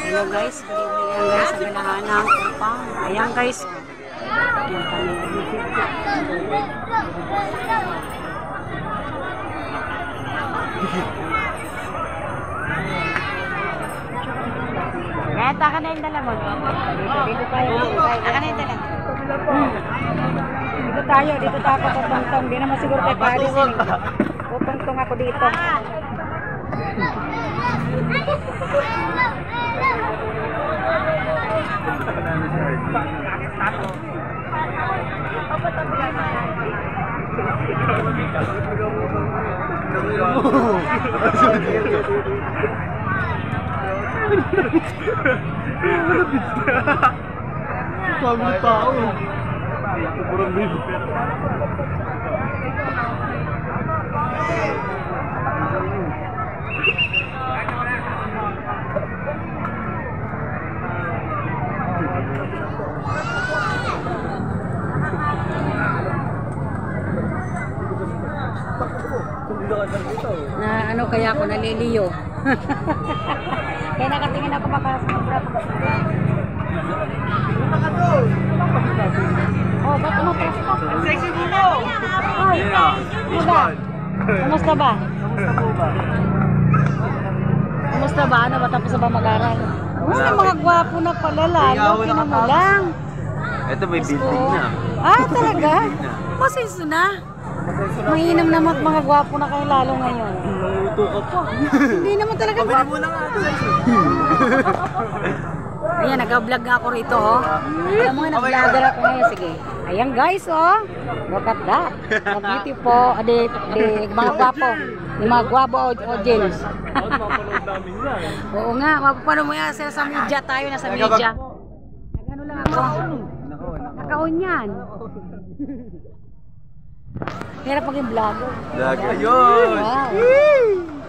Hello guys, good evening yan guys sa Binahanang Upang. Ayan guys. Ngeta ka na yung dala mo. Dito tayo. Aka na yung dala. Dito tayo tutong-tong. Di naman siguro tayo paalis yun. Tutong-tong ako dito. Kami tao. Kurang bibo. Na ano kaya ako naliliyo. Kaya nakatingin ako makasubra. Oh, ba't umatras ka? Ang sexy mo! Ay, diba? Kamusta ba? Kamusta ba? Ano ba? Tapos na ba mag-aral? Ano mga gwapo na pala lalo? Tinan mo lang. Ito may building na. Ah, talaga? Masiso na? Mainam naman mga gwapo na kayo lalo ngayon. Naluto ka pa. Hindi naman talaga gwapo. Pabili mo na nga. Ayan, nag-vlog nga ako rito, oh. Alam mo nga, nag-vlogger ako ngayon. Sige. Ayan, guys, oh. Look at that. The beautiful, mga gwapo. Yung mga gwapo audience. Mapanood namin yan. Oo nga, mapapanood mo yan sa media tayo, nasa media. Nag-ano lang ako. Naka-on yan. Hirap maging vlogger. Vlogger. Ayun! Wow.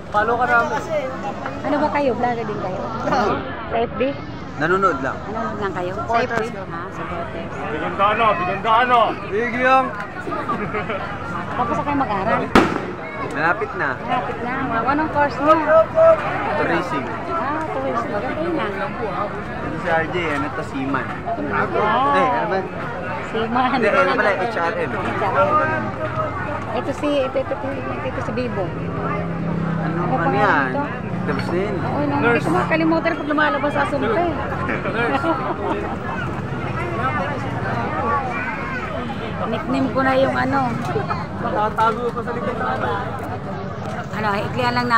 Follow ka namin. Ano ba kayo? Vlogger din kayo? Sa FB? Nanonood lang. Ano lang kayo? Sa FB? Ha? Supporters. Biganda ano? Bigyang! Tapos sa kayo mag-aral? Malapit na. Malapit na. Anong course mo? Tourism. Ah, tourism. Maganda yun ah. Ito si RJ, ano to? Seaman. Wow. Ano ba? Seaman. Hindi, ano pala? HRM. Ito si Bibo. Ano yan? Tapos din. Oo, hindi ko makalimutan pag lumalabas sa asunto eh. Nickname ko na yung ano. Nakatago pa sa likod na. Ano, iklian lang na.